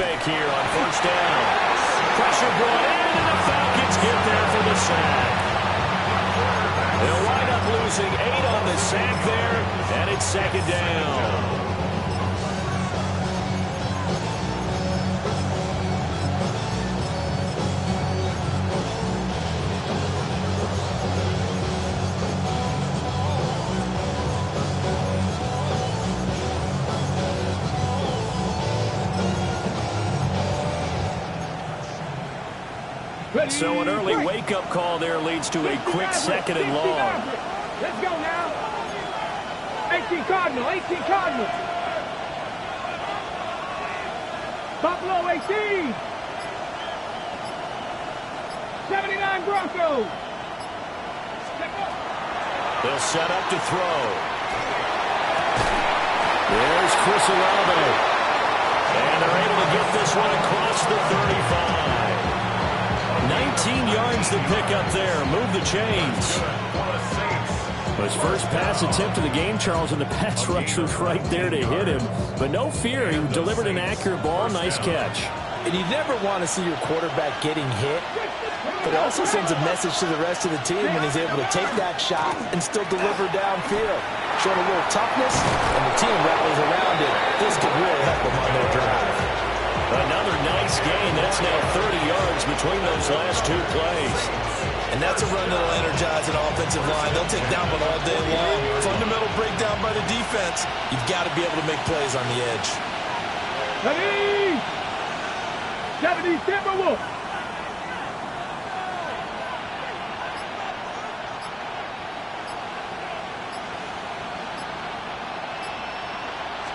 fake here on first down. Pressure brought in, and the Falcons get there for the sack. They'll wind up losing 8 on the sack there, and it's second down. So an early wake-up call there leads to a quick second and long. Let's go now. 18 Cardinal, 18 Cardinal. Buffalo 18. 79 Broncos. They'll set up to throw. There's Chris Olave. And they're able to get this one across the 35. 19 yards to pick up there. Move the chains. His first pass attempt of the game, Charles, and the pass rush was right there to hit him. But no fear, he delivered an accurate ball. Nice catch. And you never want to see your quarterback getting hit. But it also sends a message to the rest of the team when he's able to take that shot and still deliver downfield. Showing a little toughness, and the team rallies around it. This could really help them on their drive. Another nice gain. That's now 30 yards between those last 2 plays. And that's a run that'll energize an offensive line. They'll take that one all day long. Fundamental breakdown by the defense. You've got to be able to make plays on the edge. Ready! 70 Timberwolves.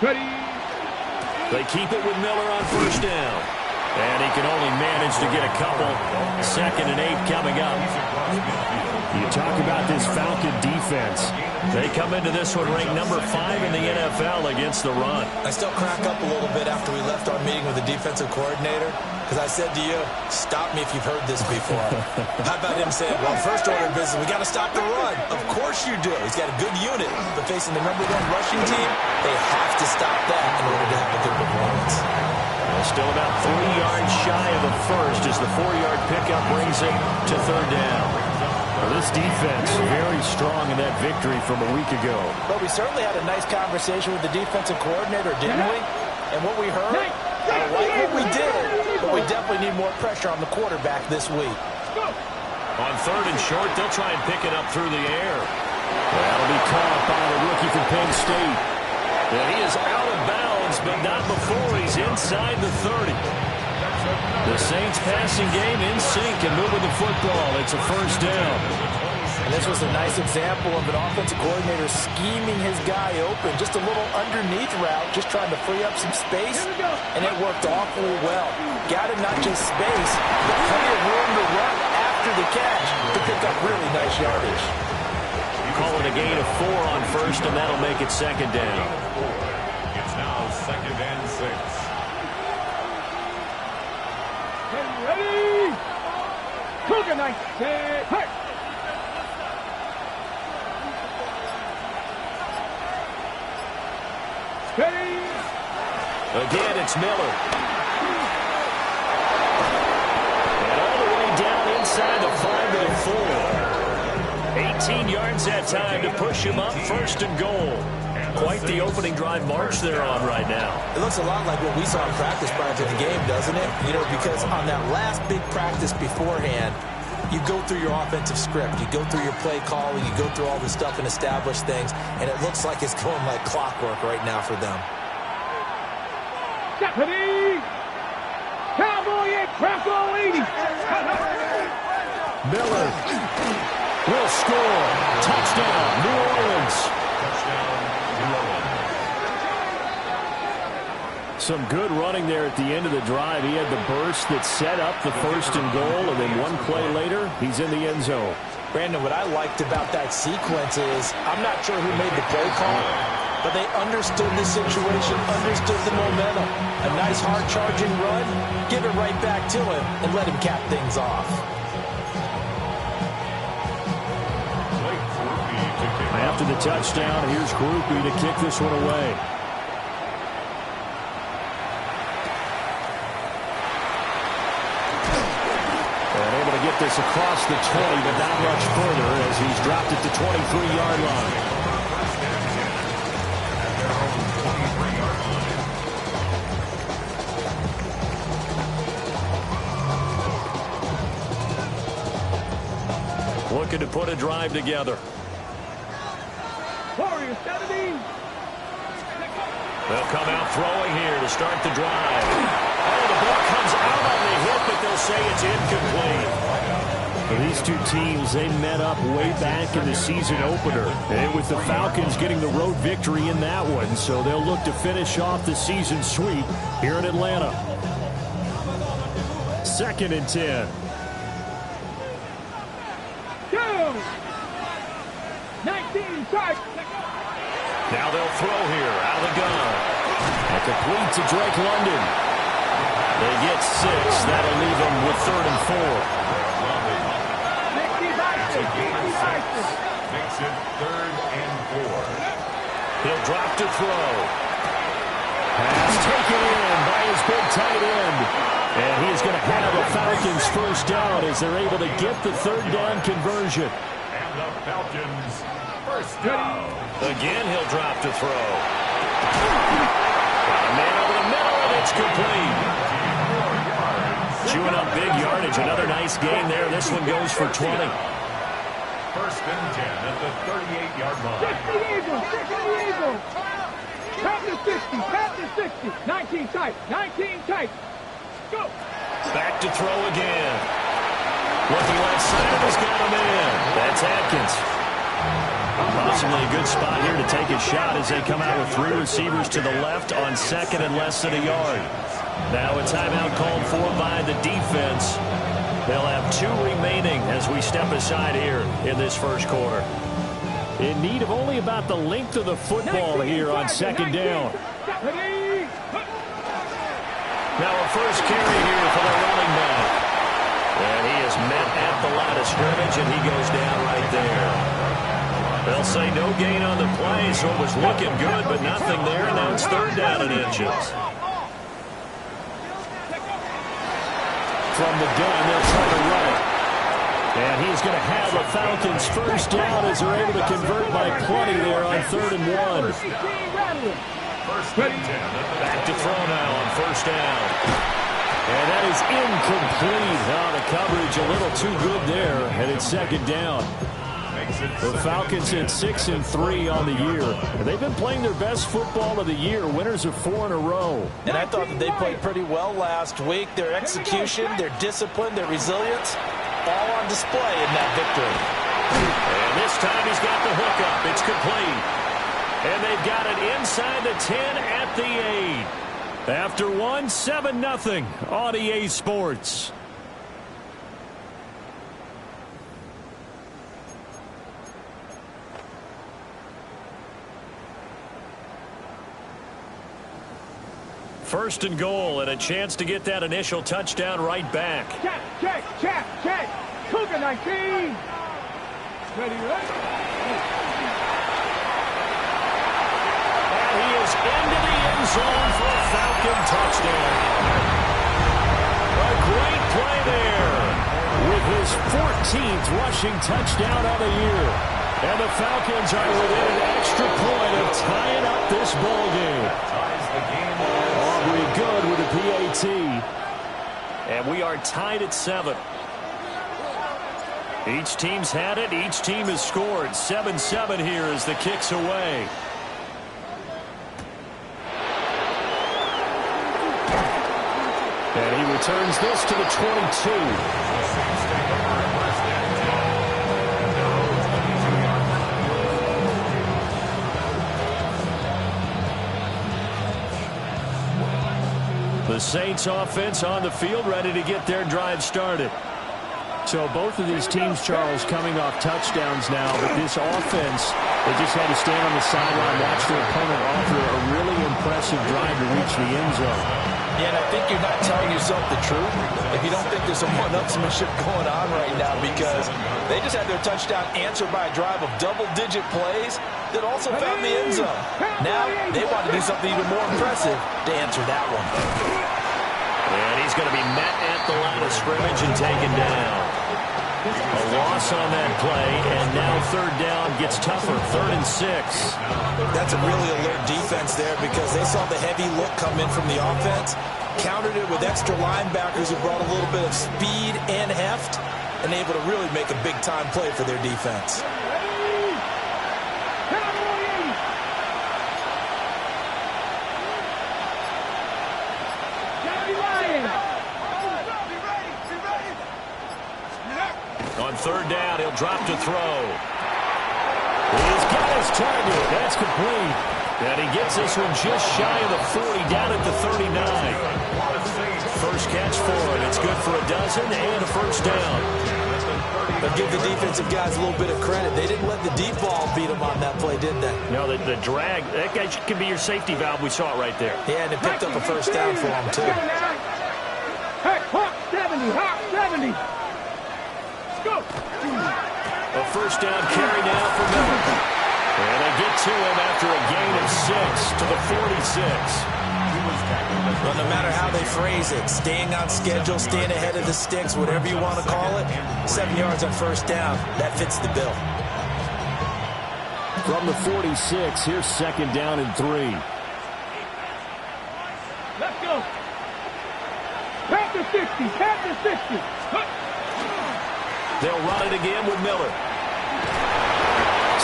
Ready! They keep it with Miller on first down. And he can only manage to get a couple. 2nd and 8 coming up. You talk about this Falcon defense. They come into this one ranked number 5 in the NFL against the run. I still crack up a little bit after we left our meeting with the defensive coordinator, because I said to you, stop me if you've heard this before. How about him saying, well, first order of business, we got to stop the run. Of course you do. He's got a good unit, but facing the number 1 rushing team, they have to stop that in order to have a good performance. Still about 30 yards shy of the first as the 4-yard pickup brings it to 3rd down. Well, this defense very strong in that victory from a week ago. But we certainly had a nice conversation with the defensive coordinator, didn't we? And what we heard, I like what we did, but we definitely need more pressure on the quarterback this week. On 3rd and short, they'll try and pick it up through the air. That'll be caught by the rookie from Penn State. And he is out of bounds, but not before he's inside the 30. The Saints passing game in sync and moving the football. It's a first down. And this was a nice example of an offensive coordinator scheming his guy open. Just a little underneath route, just trying to free up some space, and it worked awfully well. Got him not just space, but plenty of room to run after the catch to pick up really nice yardage. Call it a gain of 4 on first, and that'll make it 2nd down. It's now 2nd and 6. Ready? Cougar night. Hey! Ready? Again, it's Miller. And all the way down inside the 5-4. 18 yards that time to push him up 1st and goal. Quite the opening drive march they're on right now. It looks a lot like what we saw in practice prior to the game, doesn't it? You know, because on that last big practice beforehand, you go through your offensive script, you go through your play calling, you go through all this stuff and establish things, and it looks like it's going like clockwork right now for them. Deputy! Cowboy and Bronco 80! Miller will score. Touchdown, New Orleans. Some good running there at the end of the drive. He had the burst that set up the 1st and goal, and then one play later, he's in the end zone. Brandon, what I liked about that sequence is I'm not sure who made the play call, but they understood the situation, understood the momentum. A nice hard-charging run, give it right back to him, and let him cap things off. After the touchdown, here's Groupie to kick this one away. get this across the 20, but not much further as he's dropped at the 23-yard line. Looking to put a drive together. Warriors 70. They'll come out throwing here to start the drive. Oh, the ball comes out on the hit, but they'll say it's incomplete. Well, these two teams, they met up way back in the season opener. And it was the Falcons getting the road victory in that one, so they'll look to finish off the season sweep here in Atlanta. 2nd and 10. 19, strike. Now they'll throw here out of the gun. And complete to Drake London. They get 6. That'll leave them with 3rd and 4. Makes it 3rd and 4. He'll drop to throw. Pass taken in by his big tight end. And he's going to have a Falcons first down as they're able to get the 3rd down conversion. And the Falcons first down. Again, he'll drop to throw. Got a man over the middle, and it's complete. Chewing up big yardage. Another nice gain there. This one goes for 20. 1st and 10 at the 38-yard line. 60 Eagles, 60 Eagles. Pat to 60, pat to 60. 19 tight, 19 tight. Go. Back to throw again. Looking left side of has got him in. That's Atkins. Possibly a good spot here to take a shot as they come out with 3 receivers to the left on 2nd and less than a yard. Now a timeout called for by the defense. They'll have 2 remaining as we step aside here in this first quarter. In need of only about the length of the football here on 2nd down. Now a first carry here for the running back. And he is met at the line of scrimmage, and he goes down right there. They'll say no gain on the play, so it was looking good, but nothing there. Now it's 3rd down and inches. From the gun, they'll try to run it. And he's going to have a Falcons first down as they're able to convert by plenty there on 3rd and 1. Back to throw now on 1st down. And that is incomplete. Now the coverage a little too good there, and it's 2nd down. The Falcons hit 6 and 3 on the year. And they've been playing their best football of the year, winners of 4 in a row. And I thought that they played pretty well last week. Their execution, their discipline, their resilience, all on display in that victory. And this time he's got the hookup. It's complete. And they've got it inside the 10 at the 8. After 1, 7-0 on EA Sports. First and goal, and a chance to get that initial touchdown right back. Check. Cougar 19. Ready. And he is into the end zone for a Falcon touchdown. A great play there with his 14th rushing touchdown of the year. And the Falcons are within an extra point of tying up this ball game. Aubrey good with a PAT. And we are tied at 7. Each team's had it. Each team has scored. 7-7 here as the kick's away. And he returns this to the 22. The Saints offense on the field, ready to get their drive started. So both of these teams, Charles, coming off touchdowns now, but this offense, they just had to stand on the sideline, watch their opponent offer a really impressive drive to reach the end zone. Yeah, and I think you're not telling yourself the truth if you don't think there's some one-upsmanship going on right now, because they just had their touchdown answered by a drive of double-digit plays that also found the end zone. Now they want to do something even more impressive to answer that one. And he's going to be met at the line of scrimmage and taken down. A loss on that play, and now third down gets tougher. 3rd and 6. That's a really alert defense there because they saw the heavy look come in from the offense, countered it with extra linebackers who brought a little bit of speed and heft, and able to really make a big-time play for their defense. On 3rd down, he'll drop to throw. He's got his target. That's complete. And he gets this one just shy of the 40, down at the 39. First catch for it. It's good for a dozen and a first down. But give the defensive guys a little bit of credit. They didn't let the deep ball beat them on that play, did they? No, the drag, that guy can be your safety valve. We saw it right there. Yeah, and it picked up a first down for him, too. Hey, Hawk 70, Hawk 70. Go. A first down carry now for Miller. And they get to him after a gain of 6 to the 46. Well, no matter how they phrase it, staying on schedule, staying ahead of the sticks, whatever you want to call it, 7 yards on first down, that fits the bill. From the 46, here's 2nd down and 3. Let's go. Back to 60, back to 60. They'll run it again with Miller.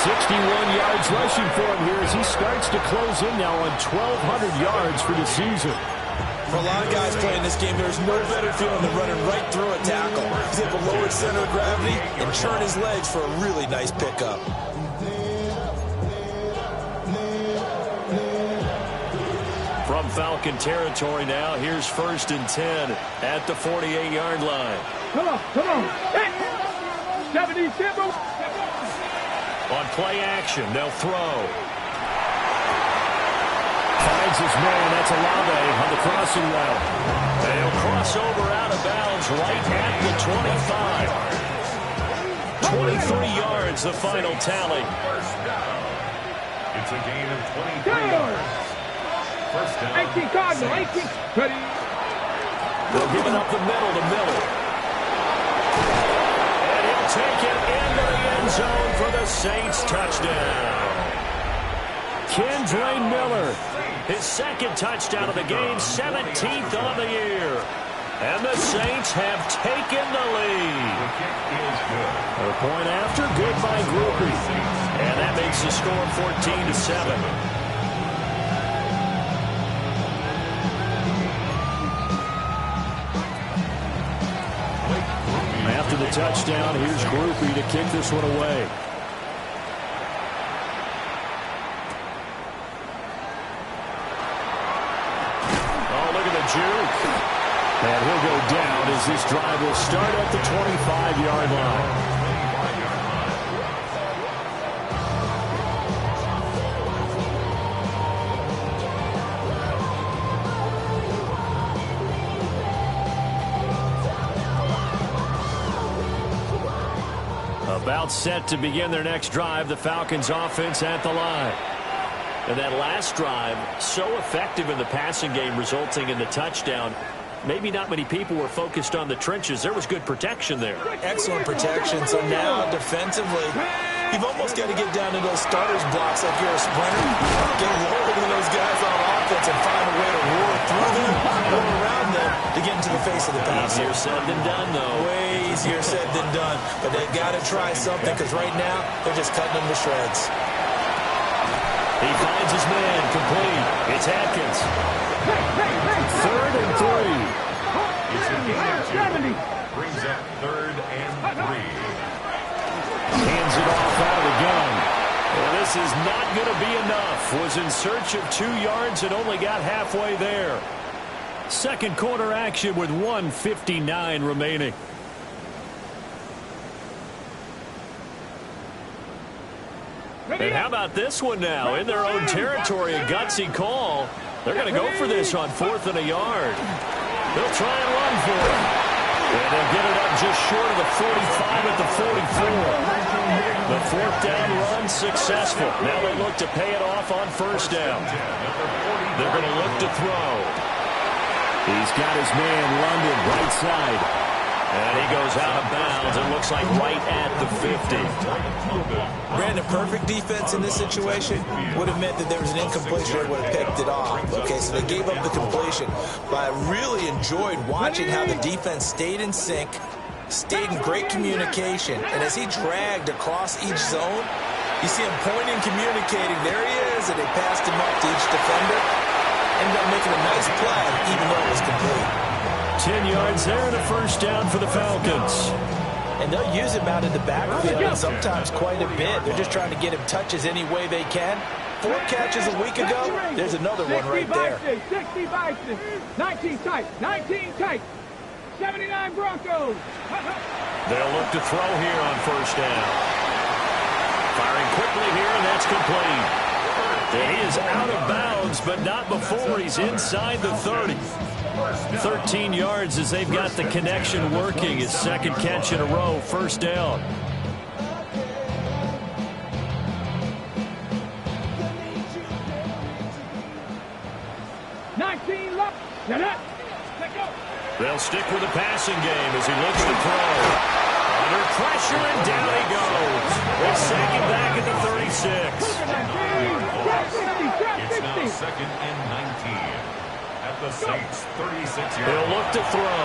61 yards rushing for him here as he starts to close in now on 1,200 yards for the season. For a lot of guys playing this game, there's no better feeling than running right through a tackle. He's able to lower his center of gravity and churn his legs for a really nice pickup. From Falcon territory now, here's 1st and 10 at the 48-yard line. Come on, come on. Hey. 70, Simple. On play action, they'll throw. Finds his man, that's Olave on the crossing route. They'll cross over out of bounds right at the 25. 23 yards, the final tally. It's a gain of 23 yards. First down. 18 Cardinal, 18. Ready. They'll give it up the middle to Miller. And he'll take it into the end zone for the Saints touchdown. Kendre Miller, his 2nd touchdown of the game, 17th on the year. And the Saints have taken the lead. A point after, good by Groupie. And that makes the score 14-7. After the touchdown, here's Groupie to kick this one away. Oh, look at the juke. And he'll go down as this drive will start at the 25-yard line. About set to begin their next drive, the Falcons offense at the line. And that last drive, so effective in the passing game, resulting in the touchdown. Maybe not many people were focused on the trenches. There was good protection there. Excellent protection. So now, defensively, you've almost got to get down to those starters blocks like you're a sprinter. Get lower than those guys on offense and find a way to roar through them or around them to get into the face of the pass. Easier said than done, though. Way easier said than done. But they've got to try something because right now, they're just cutting them to shreds. He finds his man, complete. It's Atkins. 3rd and 3. It's a gain of 2. Brings up 3rd and 3. Hands it off out of the gun. Well, this is not going to be enough. Was in search of 2 yards and only got halfway there. Second quarter action with 1:59 remaining. And how about this one now? In their own territory, a gutsy call. They're going to go for this on 4th and a yard. They'll try and run for it. And they'll get it up just short of the 45 at the 44. The 4th down run successful. Now they look to pay it off on 1st down. They're going to look to throw. He's got his man, London, right side. And he goes out of bounds and looks looks like right at the 50. Brandon, perfect defense in this situation would have meant that there was an incompletion that would have picked it off. Okay, so they gave up the completion. But I really enjoyed watching how the defense stayed in sync, stayed in great communication. And as he dragged across each zone, you see him pointing, communicating. There he is, and they passed him up to each defender. Ended up making a nice play, even though it was complete. 10 yards there and a first down for the Falcons. And they'll use him out in the backfield, and sometimes quite a bit. They're just trying to get him touches any way they can. 4 catches a week ago. There's another one right there. 60 Bison, 19 tight, 19 tight, 79 Broncos. They'll look to throw here on first down. Firing quickly here, and that's complete. And he is out of bounds, but not before he's inside the 30. 13 yards as they've got the connection working. His second catch in a row, first down. They'll stick with the passing game as he looks to throw. Under pressure, and down he goes. They sack him back at the 36. It's now second and 19. At the Saints' 36-yard. He'll look to throw.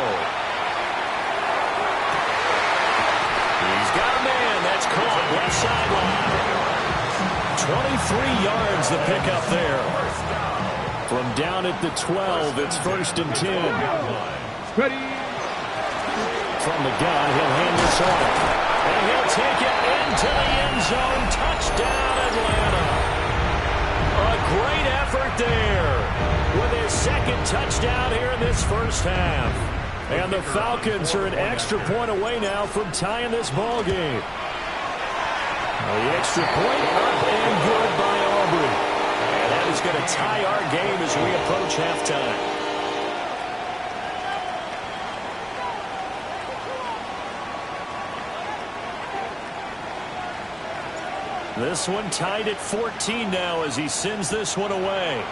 He's got a man. That's caught left sideline. 23 yards the pickup there. From down at the 12, it's first and 10. Ready. From the gun, he'll hand this off. And he'll take it into the end zone. Touchdown, Atlanta. A great effort there with his second touchdown here in this first half. And the Falcons are an extra point away now from tying this ball game. The extra point up and good by Aubrey. And that is going to tie our game as we approach halftime. This one tied at 14 now as he sends this one away.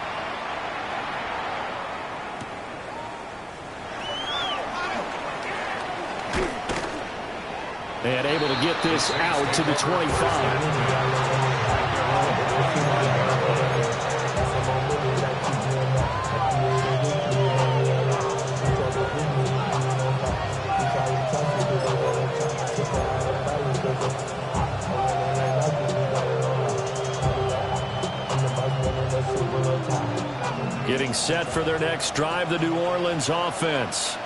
And able to get this out to the 25. Getting set for their next drive, the New Orleans offense.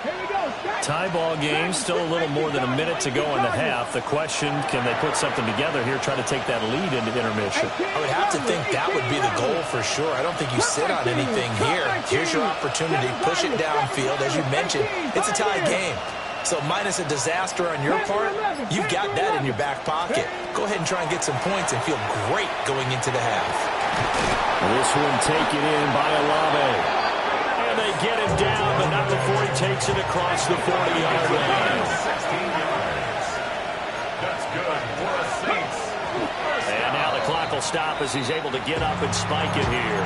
Tie ball game, still a little more than a minute to go in the half. The question, can they put something together here, try to take that lead into intermission? I would have to think that would be the goal for sure. I don't think you sit on anything here. Here's your opportunity. Push it downfield. As you mentioned, it's a tie game. So minus a disaster on your part, you've got that in your back pocket. Go ahead and try and get some points and feel great going into the half. This one taken in by Olave. And they get him down, but not before he takes it across the 40-yard line. 16 yards. That's good for the Saints. And now the clock will stop as he's able to get up and spike it here.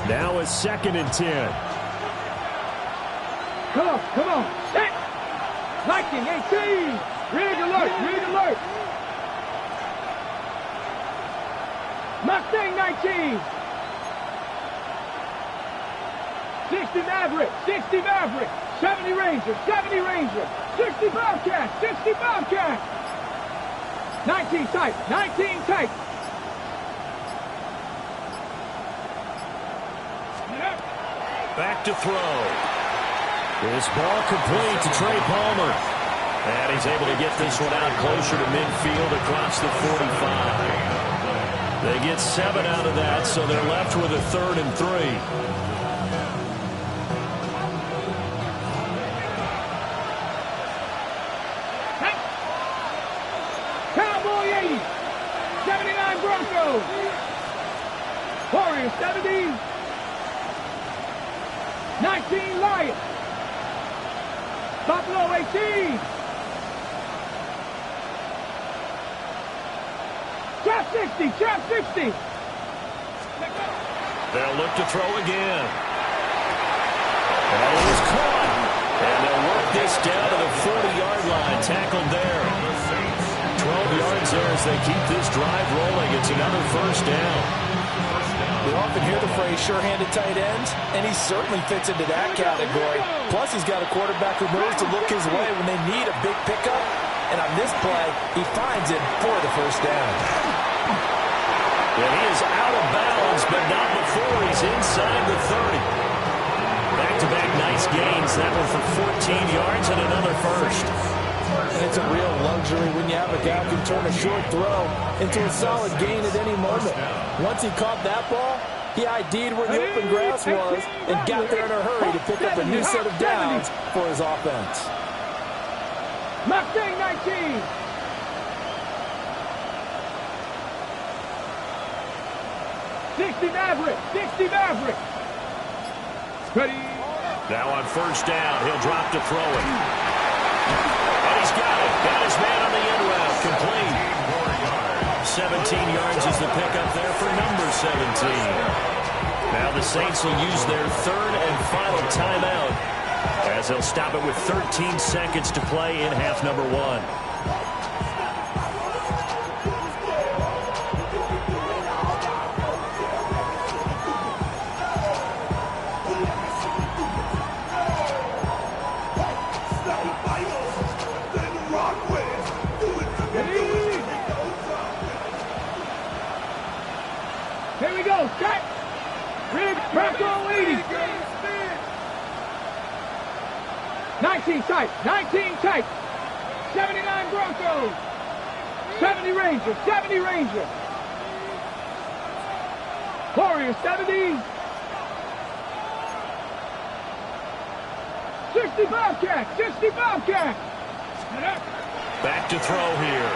Now it's second and 10. Come on. Set. Viking 18. Rig alert. Mustang 19. 60 Maverick. 70 Ranger. 60 Bobcat. 19 tight. Back to throw. This ball complete to Trey Palmer. And he's able to get this one out closer to midfield across the 45. They get 7 out of that, so they're left with a 3rd and 3. Cowboy 80. 79 Broncos. Warriors 70. 19 Lions. Buffalo 18. Trap 60, trap 60. They'll look to throw again. And it is caught. And they'll work this down to the 40-yard line. Tackled there. 12 yards there as they keep this drive rolling. It's another first down. We often hear the phrase sure-handed tight ends, and he certainly fits into that category. Plus, he's got a quarterback who knows to look his way when they need a big pickup. And on this play, he finds it for the first down. And he is out of bounds, but not before he's inside the 30. Back-to-back nice gains. That one for 14 yards and another first. And it's a real luxury when you have a guy who can turn a short throw into a solid gain at any moment. Once he caught that ball, he ID'd where the open grass was and got there in a hurry to pick up a new set of downs for his offense. Mustang 19. Maverick. 60 Maverick. Ready. Now on first down, he'll drop to throw it. And he's got it. Got his man on the end route. Complete. 17 yards is the pickup there for number 17. Now the Saints will use their third and final timeout as they'll stop it with 13 seconds to play in half number 1. Here we go. Set. Rib. Press on leading. 19 tight. 19 tight. 79 Broncos. 70 Rangers. 70 Rangers. Warriors 70. 60 Bobcats. 60 Bobcats. Back to throw here.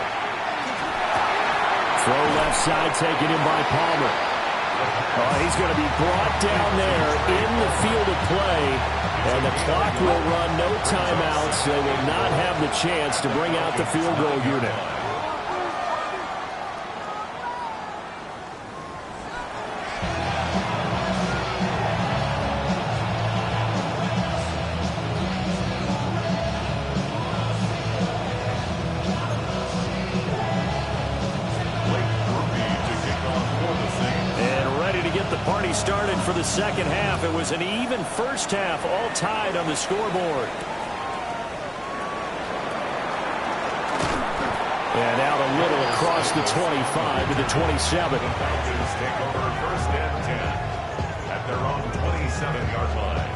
Throw left side taken in by Palmer. He's going to be brought down there in the field of play, and the clock will run, no timeouts. They will not have the chance to bring out the field goal unit. Started for the second half. It was an even first half, all tied on the scoreboard. And out a little across the 25 to the 27. Falcons take over first and 10 at their own 27-yard line.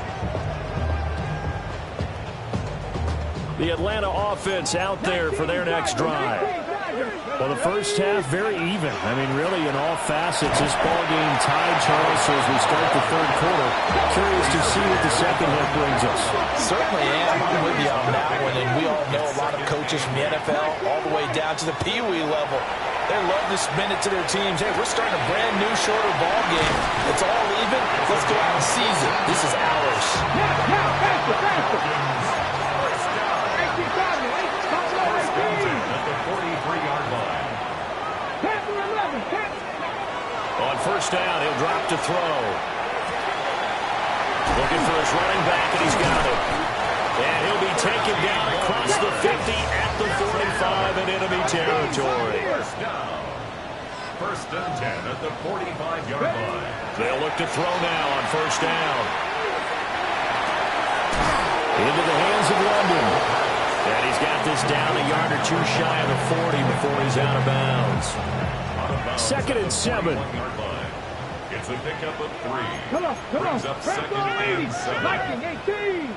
The Atlanta offense out there for their next drive. Well, the first half, very even. I mean, really, in all facets, this ball game tied, Charles, so as we start the third quarter. Curious to see what the second half brings us. Certainly am. I'm with you on that one, and we all know a lot of coaches from the NFL all the way down to the Pee Wee level. They love to spin it to their teams. Hey, we're starting a brand new, shorter ball game. It's all even. Let's go out and seize it. This is ours. Now, faster, faster. At the 43-yard line. On first down, he'll drop to throw. Looking for his running back, and he's got it. And he'll be taken down across the 50 at the 45 in enemy territory. First down. First and 10 at the 45-yard line. They'll look to throw now on first down. Into the hands of London. And he's got this down a yard or two shy of the 40 before he's out of bounds. Second and 7. It's a pickup of 3. Come on. Brings up second and 7. Lightning 18.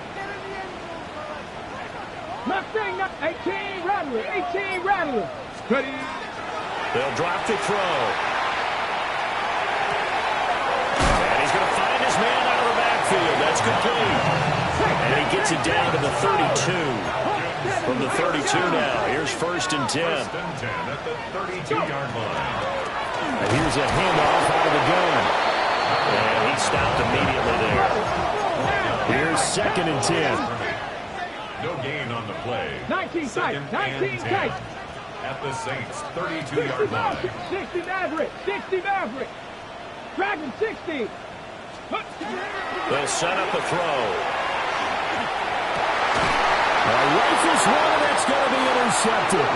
Mustang 18 Rattler. 18 Rattler. Ready. They'll drop to throw. And he's going to find his man out of the backfield. That's complete. And he gets it down to the 32. From the 32 now. Here's first and 10. First and 10 at the 32-yard line. And here's a handoff out of the gun. And he stopped immediately there. Here's second and 10. No gain on the play. 19 tight. 19 tight. at the Saints' 32-yard line. 60 Maverick. 60 Maverick. Dragon 60. They'll set up a throw. Rifles one, and that's going to be intercepted.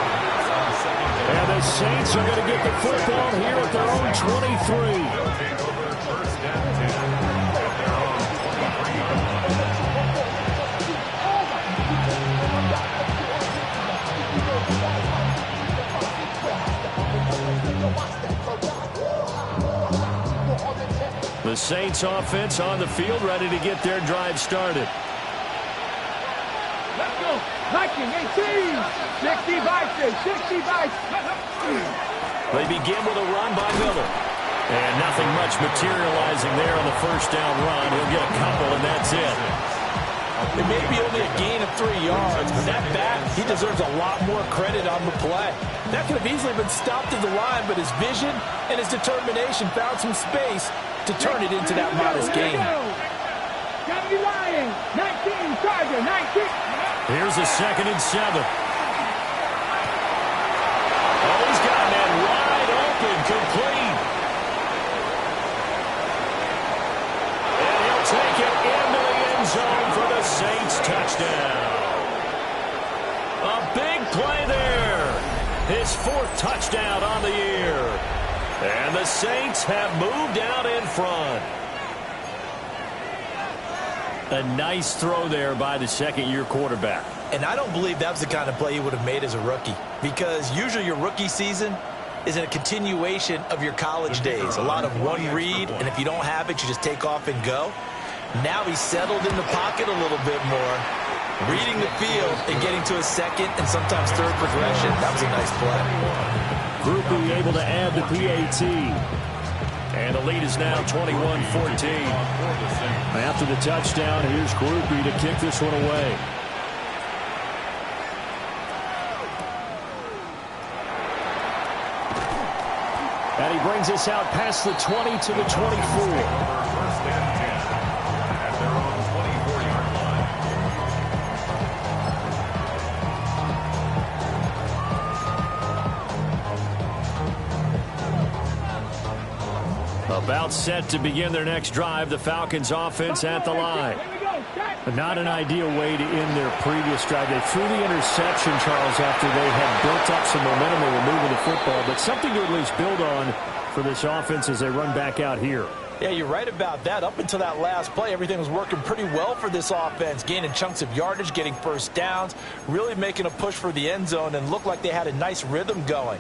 And the Saints are going to get the football here at their own 23. They'll take over first and 10 at their own 23-yard line. The Saints offense on the field, ready to get their drive started. Let's go. Viking 18. 60 Vikings. 60 Vikings. They begin with a run by Miller. And nothing much materializing there on the first down run. He'll get a couple, and that's it. It may be only a gain of 3 yards, but that back, he deserves a lot more credit on the play. That could have easily been stopped at the line, but his vision and his determination found some space to turn it into that modest gain. 70 Lions. 19 Charger. 19. Here's a 2nd and 7. Oh, he's got that wide open, complete. And he'll take it into the end zone for the Saints touchdown. A big play there. His 4th touchdown on the year. And the Saints have moved out in front. A nice throw there by the second-year quarterback. And I don't believe that was the kind of play he would have made as a rookie, because usually your rookie season is a continuation of your college days. A lot of one read, and if you don't have it, you just take off and go. Now he's settled in the pocket a little bit more, reading the field and getting to a 2nd and sometimes 3rd progression. That was a nice play. Groupie able to add the PAT. And the lead is now 21-14. After the touchdown, here's Groupie to kick this one away. And he brings us out past the 20 to the 24. First and 10 at their own 24-yard line. About set to begin their next drive, the Falcons offense at the line. But not an ideal way to end their previous drive. They threw the interception, Charles, after they had built up some momentum. They were moving the football, but something to at least build on for this offense as they run back out here. Yeah, you're right about that. Up until that last play, everything was working pretty well for this offense, gaining chunks of yardage, getting first downs, really making a push for the end zone, and looked like they had a nice rhythm going.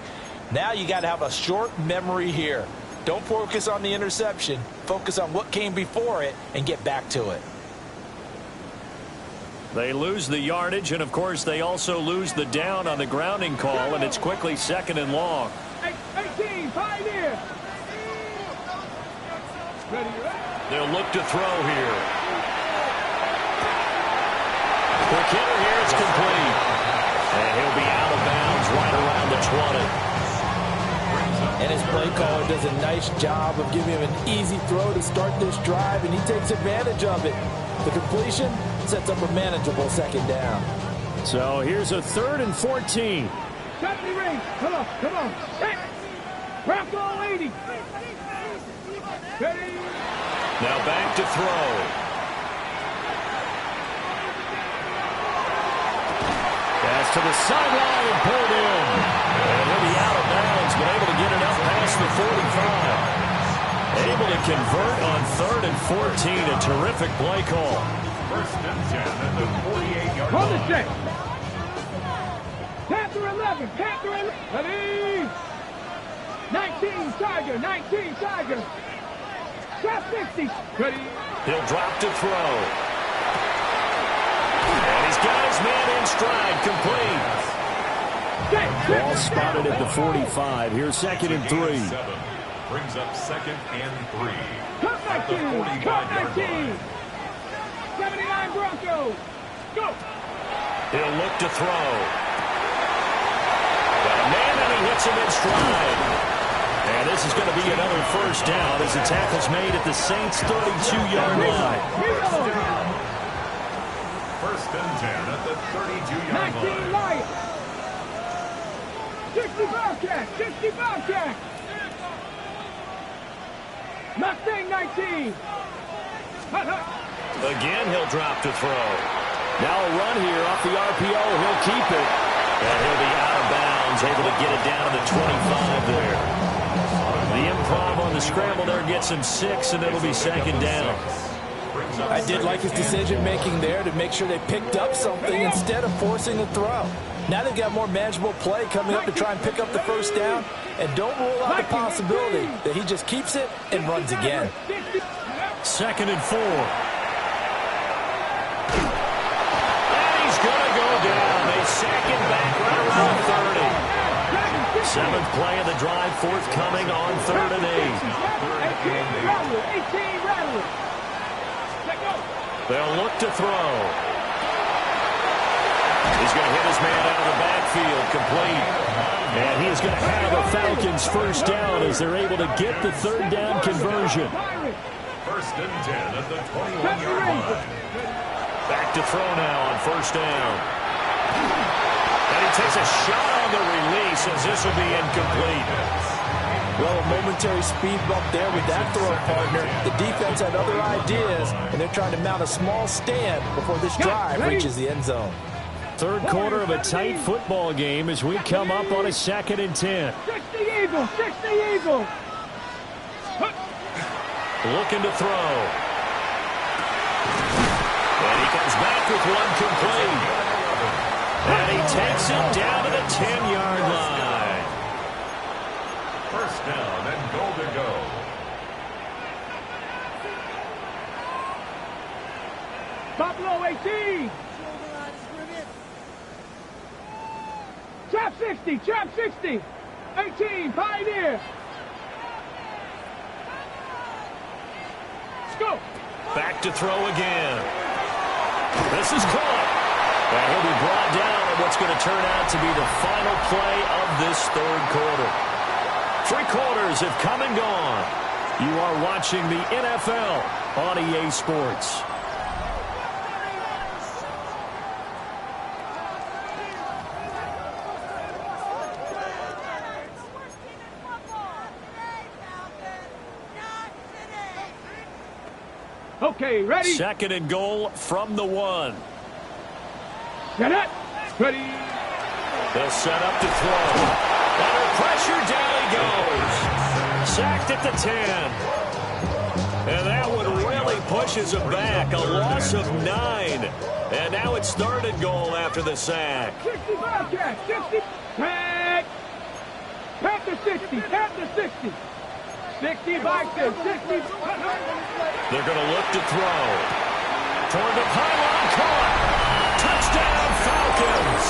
Now you got to have a short memory here. Don't focus on the interception. Focus on what came before it and get back to it. They lose the yardage, and, of course, they also lose the down on the grounding call, and it's quickly 2nd and long. 18, Pioneer. They'll look to throw here. The kicker here is complete. And he'll be out of bounds right around the 20. And his play caller does a nice job of giving him an easy throw to start this drive, and he takes advantage of it. The completion sets up a manageable 2nd down. So here's a 3rd and 14. 70 rings. Come on, come on. Hey. Wrap all 80. Ready. Now back to throw. Pass to the sideline and pulled in. And he'll be out of bounds, but able to get enough past the 45. Able to convert on 3rd and 14. A terrific play call. First and 10 at the 48-yard Hold line. it check. Panther 11. Panther 11. Ready. 19 Tiger. 19 Tiger. Trap 60. Ready. He'll drop to throw. And he's got his man in stride, complete. Ball spotted at the 45. Here's 2nd and 3. Brings up 2nd and 3. Cut 19. Cut 19. 79 Broncos. Go. He'll look to throw. Got a man, and he hits him in stride. And this is going to be another first down as the tackle's made at the Saints' 32-yard line. First and 10 at the 32-yard 19 line. Lions. 60 Bobcat, 60 Bobcat. Mustang 19. Hut, hut. Again, he'll drop to throw. Now a run here off the RPO. He'll keep it. And he'll be out of bounds, able to get it down to the 25 there. The improv on the scramble there gets him 6, and it'll be second down. I did like his decision-making there to make sure they picked up something instead of forcing the throw. Now they've got more manageable play coming up to try and pick up the first down, and don't rule out the possibility that he just keeps it and runs again. Second and 4. And he's going to go down. They sack him back right around 30. Seventh play of the drive, forthcoming on 3rd and 8. 18 Rattler. They'll look to throw. He's going to hit his man out of the backfield, complete. And he is going to have a Falcons first down as they're able to get the 3rd down conversion. First and 10 at the 21-yard line. Back to throw now on first down. And he takes a shot on the release as this will be incomplete. Well, a momentary speed bump there with that throw partner. The defense had other ideas, and they're trying to mount a small stand before this drive reaches the end zone. Third quarter of a tight football game as we come up on a 2nd and 10. 60 Eagles, 60 Eagles. Looking to throw. And he comes back with one complete. And he takes it down to the 10-yard line. First down and goal to go. Buffalo 18. Chop 60, chop 60. 18, Pioneer. Let's go. Back to throw again. This is caught. And he'll be brought down on what's going to turn out to be the final play of this 3rd quarter. 3 quarters have come and gone. You are watching the NFL on EA Sports. Okay, ready? 2nd and goal from the 1. Get it. Ready. They'll set up to throw. Under pressure, down he goes. Sacked at the 10. And that one really pushes him back. A loss of 9. And now it's 3rd and goal after the sack. 60 Bobcats, 60. Tag. Panther 60, Panther 60. 60 Bobcats, 60. They're going to look to throw. Toward the pylon, caught. Touchdown, Falcons.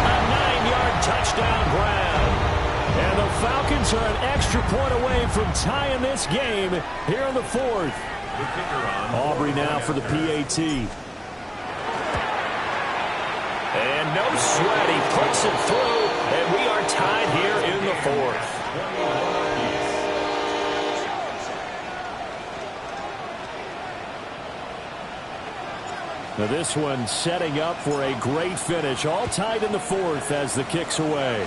A 9-yard touchdown grab. And the Falcons are an extra point away from tying this game here in the 4th. Aubrey now for the PAT. And no sweat. He puts it through, and we are tied here in the 4th. Now this one setting up for a great finish. All tied in the 4th as the kick's away.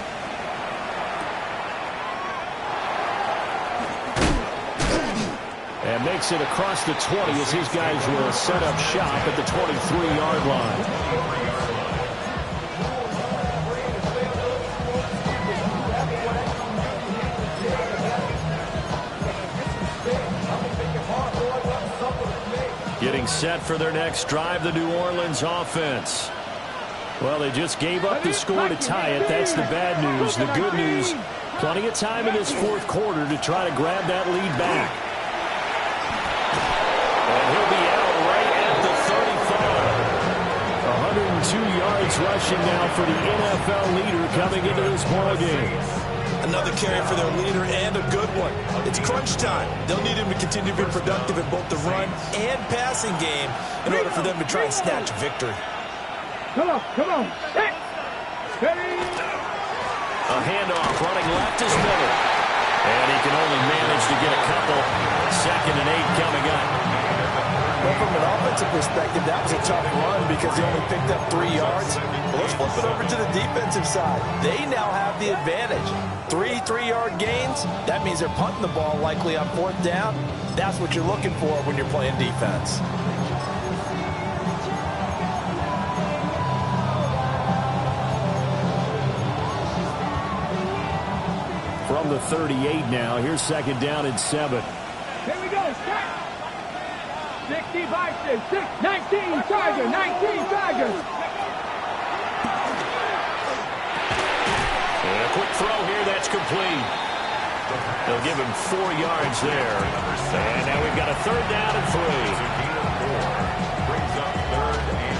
And makes it across the 20 as his guys will set up shop at the 23-yard line. Getting set for their next drive, the New Orleans offense. Well, they just gave up the score to tie it. That's the bad news. The good news, plenty of time in this 4th quarter to try to grab that lead back. And he'll be out right at the 35. 102 yards rushing now for the NFL leader coming into this ballgame. Another carry for their leader and a good one. It's crunch time. They'll need him to continue to be productive in both the run and passing game in order for them to try and snatch victory. Come on, come on. Hey. Ready. A handoff running left is Miller. And he can only manage to get a couple. 2nd and 8 coming up. Well, from an offensive perspective, that was a tough run because they only picked up 3 yards. But let's flip it over to the defensive side. They now have the advantage. 3 3-yard gains, that means they're punting the ball likely on 4th down. That's what you're looking for when you're playing defense. From the 38 now, here's 2nd down and 7. Here we go. 65, 6, 19, Chargers, 19, Chargers. And a quick throw here, that's complete. They'll give him 4 yards there. And now we've got a 3rd down and 3. Brings up 3rd and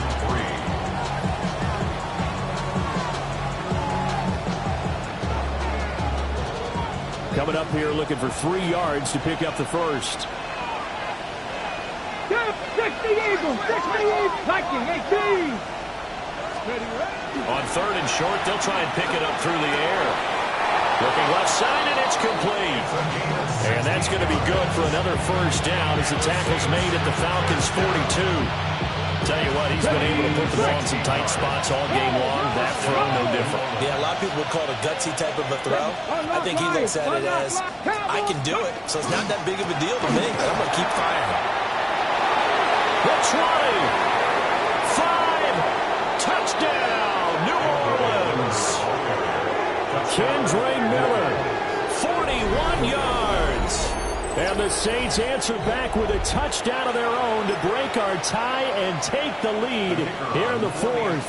3. Coming up here looking for 3 yards to pick up the first. 60 Eagles, 60 Eagles, 18. On 3rd and short, they'll try and pick it up through the air. Looking left side, and it's complete. And that's going to be good for another first down as the tackle's made at the Falcons' 42. Tell you what, he's been able to put the ball in some tight spots all game long. That throw, no different. Yeah, a lot of people would call it a gutsy type of a throw. I think he looks at it as, I can do it, so it's not that big of a deal to me. I'm going to keep firing. The 20, 5, touchdown, New Orleans. Kendre Miller, 41 yards. And the Saints answer back with a touchdown of their own to break our tie and take the lead here in the 4th.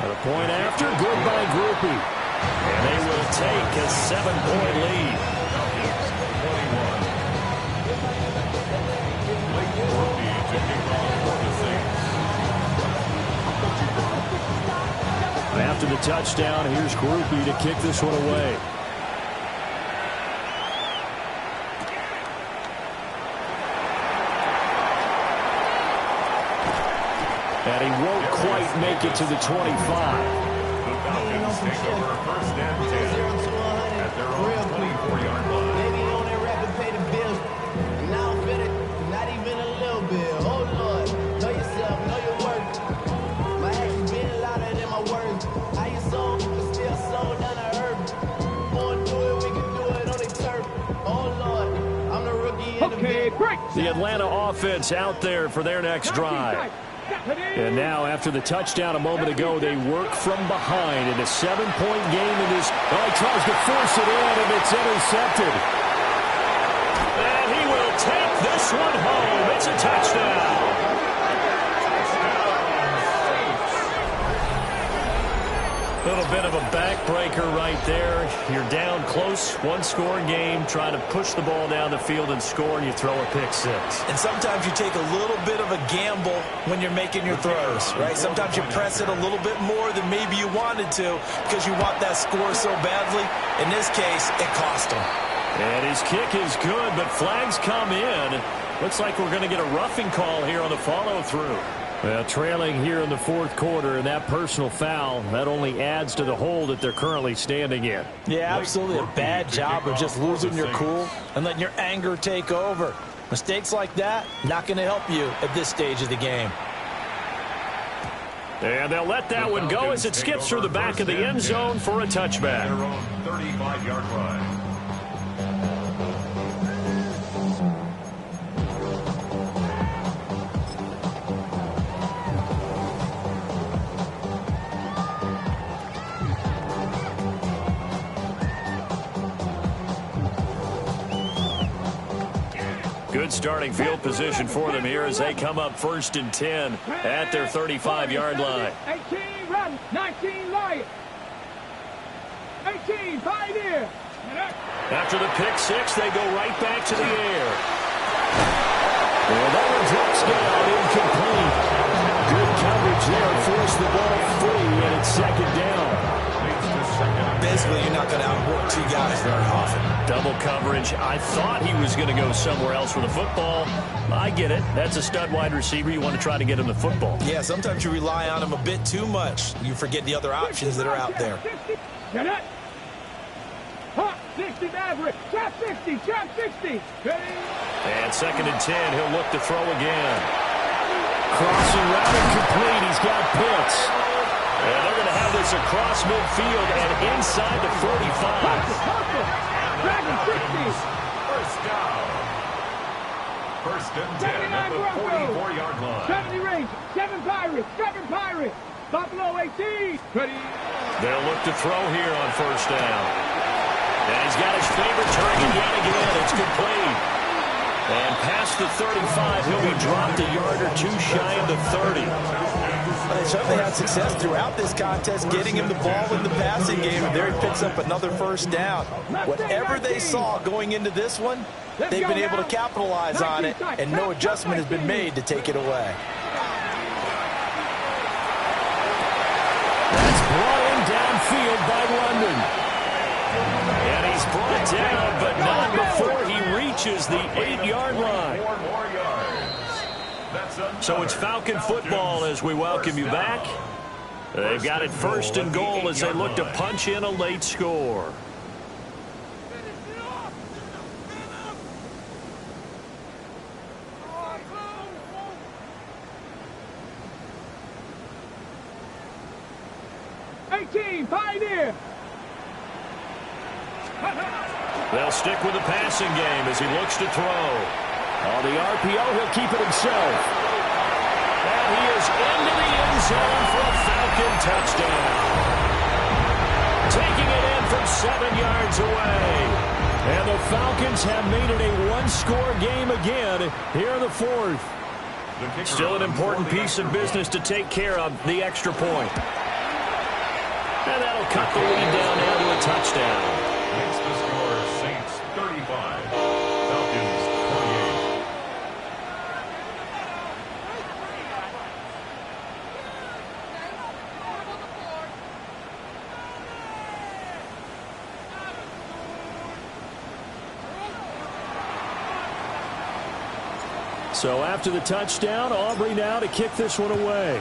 At a point after, good by Groupie. And they will take a 7-point lead. After the touchdown, here's Groupie to kick this one away. And he won't quite make it to the 25. The Falcons take over 1st and 10 at their own 24-yard line. Maybe on that rapid pay the bills. And now I'm finished, not even a little bit. Oh, Lord, know yourself, know your worth. My actions been louder than my words. I ain't sold, but still sold down to earth. Wanna do it, we can do it on the turf. Oh, Lord, I'm the rookie in the Break. The Atlanta offense out there for their next drive. And now, after the touchdown a moment ago, they work from behind in a 7-point game in this. Oh, he tries to force it in, and it's intercepted. And he will take this one home. It's a touchdown. A little bit of a backbreaker right there. You're down close, 1-score game, trying to push the ball down the field and score, and you throw a pick 6. And sometimes you take a little bit of a gamble when you're making your throws, right? Sometimes you press it a little bit more than maybe you wanted to because you want that score so badly. In this case, it cost him. And his kick is good, but flags come in. Looks like we're going to get a roughing call here on the follow-through. Well, trailing here in the 4th quarter, and that personal foul, that only adds to the hole that they're currently standing in. Yeah, absolutely a bad job of just losing your cool and letting your anger take over. Mistakes like that, not going to help you at this stage of the game. And they'll let that one go as it skips through the back of the end zone for a touchback. Their own 35-yard line. Good starting field position for them here as they come up 1st and 10 at their 35-yard line. 18, run. 19, Lion. 18, Pioneer. After the pick 6, they go right back to the air. And that one drops down, incomplete. Good coverage there, forced the ball free, and it's 2nd down. Basically, you're not going to outwork 2 guys very often. Double coverage. I thought he was going to go somewhere else with the football. I get it. That's a stud wide receiver. You want to try to get him the football. Yeah, sometimes you rely on him a bit too much. You forget the other options that are out there. 60 Maverick. Trap 60. Trap 60. Ready? And 2nd and 10. He'll look to throw again. Crossing route incomplete. He's got Pitts. And they're going to have this across midfield and inside the 45. Dragon 60. First down. First and 10 at the 44-yard line. 70 Rangers. 7 Pirates. 7 Pirates. Buffalo 18. Ready? They'll look to throw here on first down. And he's got his favorite target yet again. It's complete. And past the 35, he'll be dropped a yard or two shy of the 30. They certainly had success throughout this contest, getting him the ball in the passing game, and there he picks up another first down. Whatever they saw going into this one, they've been able to capitalize on it, and no adjustment has been made to take it away. That's brought in downfield by London. And he's brought down, but not before he reaches the 8-yard line. 4 more yards. So it's Falcon football as we welcome you back. They've got it 1st and goal as they look to punch in a late score. Pioneer. They'll stick with the passing game as he looks to throw. On the RPO, he'll keep it himself. And he is into the end zone for a Falcon touchdown. Taking it in from 7 yards away. And the Falcons have made it a one-score game again here in the 4th. Still an important piece of business to take care of, the extra point. And that'll cut the lead down now to a touchdown. Makes the score Saints 35, Falcons 28. So after the touchdown, Aubrey now to kick this one away.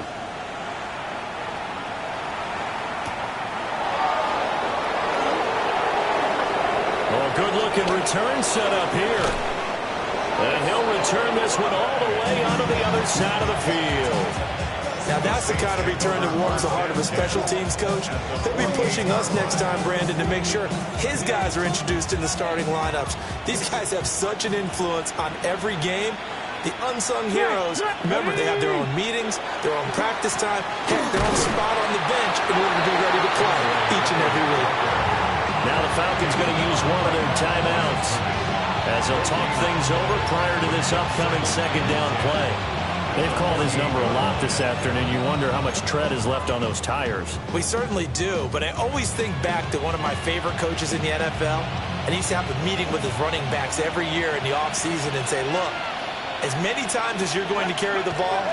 Good-looking return set up here. And he'll return this one all the way onto the other side of the field. Now that's the kind of return that warms the heart of a special teams coach. He'll be pushing us next time, Brandon, to make sure his guys are introduced in the starting lineups. These guys have such an influence on every game. The unsung heroes, remember, they have their own meetings, their own practice time, heck, their own spot on the bench in order to be ready to play each and every week. Now the Falcons going to use one of their timeouts as they'll talk things over prior to this upcoming 2nd down play. They've called his number a lot this afternoon. You wonder how much tread is left on those tires. We certainly do, but I always think back to one of my favorite coaches in the NFL, and he used to have a meeting with his running backs every year in the offseason and say, look, as many times as you're going to carry the ball,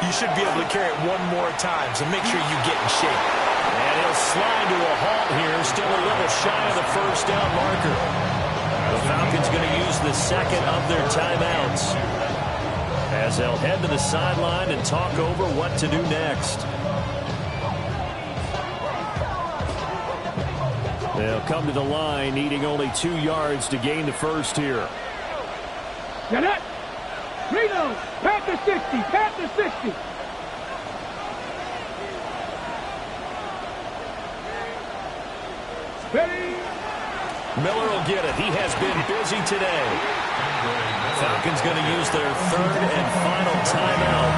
you should be able to carry it one more time, so make sure you get in shape. And he'll slide to a halt here, still a little shy of the 1st down marker. The Falcons going to use the 2nd of their timeouts as they'll head to the sideline and talk over what to do next. They'll come to the line, needing only 2 yards to gain the 1st here. Get it! Reno! Panther 60! Panther 60! Ready? Miller will get it. He has been busy today. Falcons going to use their 3rd and final timeout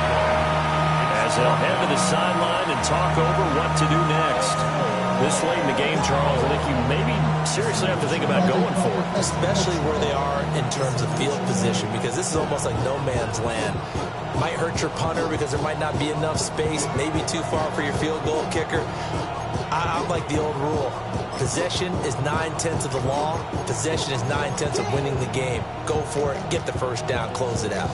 as they'll head to the sideline and talk over what to do next. This late in the game, Charles, I think you maybe seriously have to think about going for it. Especially where they are in terms of field position, because this is almost like no man's land. Might hurt your punter because there might not be enough space, maybe too far for your field goal kicker. I like the old rule. Possession is 9/10 of the law. Possession is 9/10 of winning the game. Go for it. Get the 1st down. Close it out.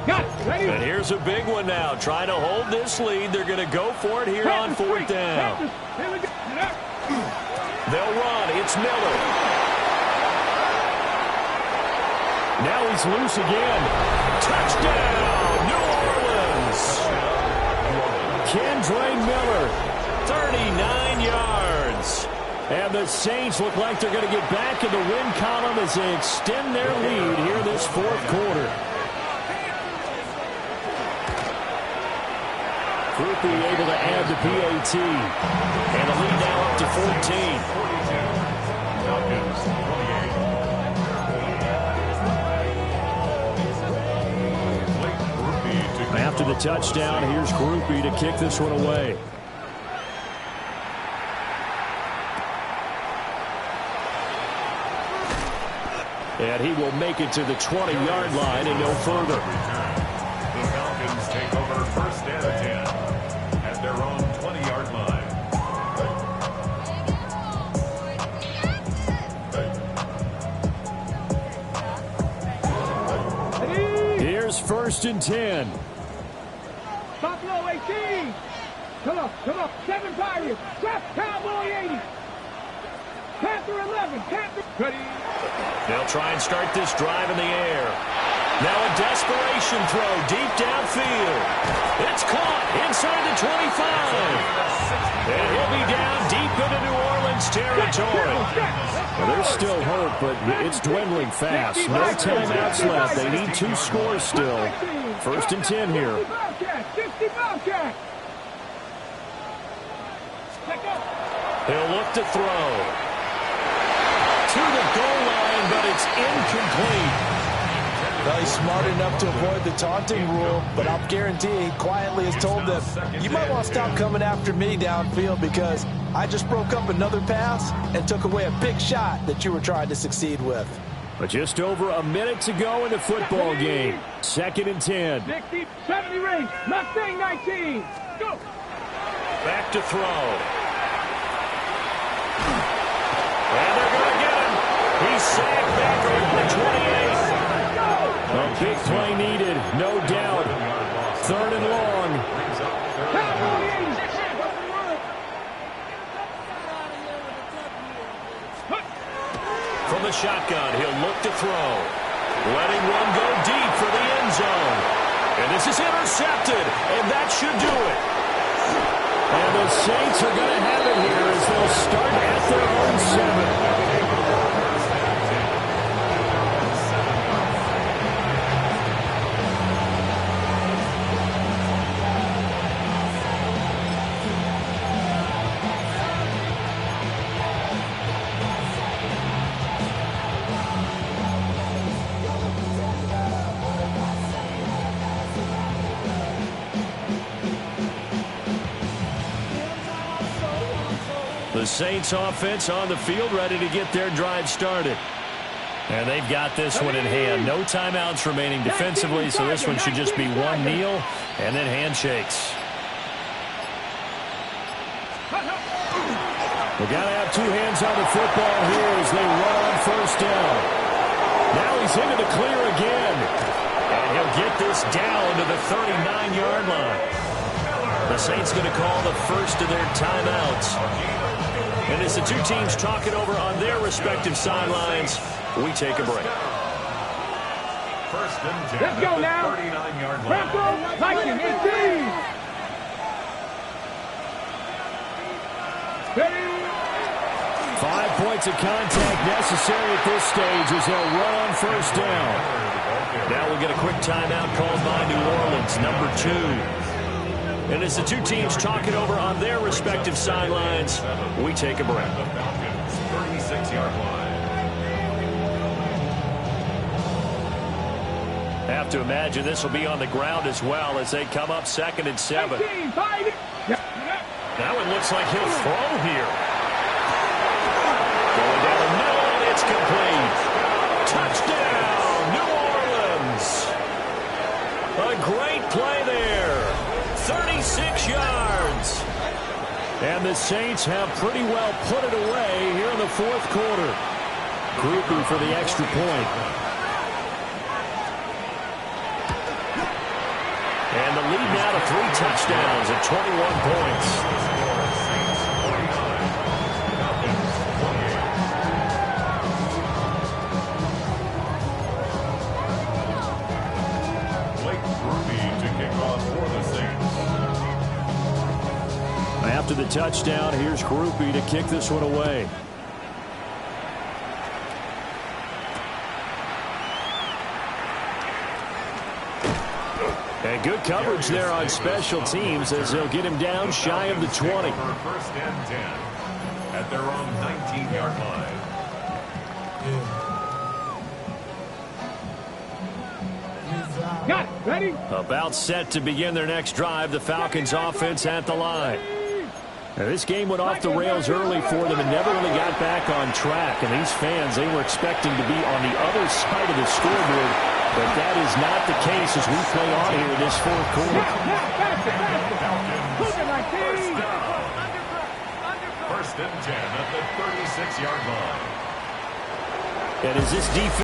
Got it. Ready? And here's a big one now. Trying to hold this lead. They're going to go for it here on 4th down. They'll run. It's Miller. Now he's loose again. Touchdown, New Orleans. Kendra Miller 39 yards. And the Saints look like they're going to get back in the win column as they extend their lead here this fourth quarter. Groupie able to add the PAT. And the lead now up to 14. Falcons 28. After the touchdown, here's Groupie to kick this one away. And he will make it to the 20-yard line and no further. The Falcons take over first and 10 at their own 20-yard line. Here's first and 10. Buffalo 18. Come on. 7 Tigers. Cowboy 80. Panther 11. Panther. Ready. They'll try and start this drive in the air. Now a desperation throw deep downfield. It's caught inside the 25. And he'll be down deep into New Orleans territory. Well, there's still hope, but it's dwindling fast. No timeouts left. They need 2 scores still. First and 10 here. 50 Bobcats. He'll look to throw. To the goal line, but it's incomplete. Well, he's smart enough to avoid the taunting rule, but I'll guarantee he quietly has told them, you might want to stop coming after me downfield because I just broke up another pass and took away a big shot that you were trying to succeed with. But just over a minute to go in the football game. Second and 10. 60, 70 range. Mustang 19. Go. Back to throw. And they're going to get him. He's sacked back around the 28. A big play needed, no doubt. Third and long. From the shotgun, he'll look to throw. Letting one go deep for the end zone. And this is intercepted, and that should do it. And the Saints are going to have it here as they'll start at their own 7. The Saints offense on the field ready to get their drive started. And they've got this one in hand. No timeouts remaining defensively, so this one should just be one kneel and then handshakes. We've got to have 2 hands on the football here as they run on first down. Now he's into the clear again. And he'll get this down to the 39-yard line. The Saints going to call the first of their timeouts. And as the 2 teams talk it over on their respective sidelines, we take a break. First and 10. Let's go now. 39-yard line. Bronco, Viking, indeed. Ready. 5 points of contact necessary at this stage as they'll run on first down. Now we'll get a quick timeout called by New Orleans, number 2. And as the 2 teams talk it over on their respective sidelines, we take a break. 36-yard line. Have to imagine this will be on the ground as well as they come up second and 7. Now it looks like he'll throw here. Going down the middle, and it's complete. Touchdown, New Orleans. A great play there. 36 yards. And the Saints have pretty well put it away here in the fourth quarter. Groupie for the extra point. And the lead now to 3 touchdowns at 21 points. after the touchdown. Here's Groupie to kick this one away. And good coverage there on special teams as they'll get him down shy of the 20. First and 10 at their own 19-yard line. Got it. Ready? About set to begin their next drive. The Falcons offense at the line. Now, this game went off the rails early for them and never really got back on track. And these fans, they were expecting to be on the other side of the scoreboard. But that is not the case as we play on here in this fourth quarter. First and 10 at the 36-yard line. And as this defense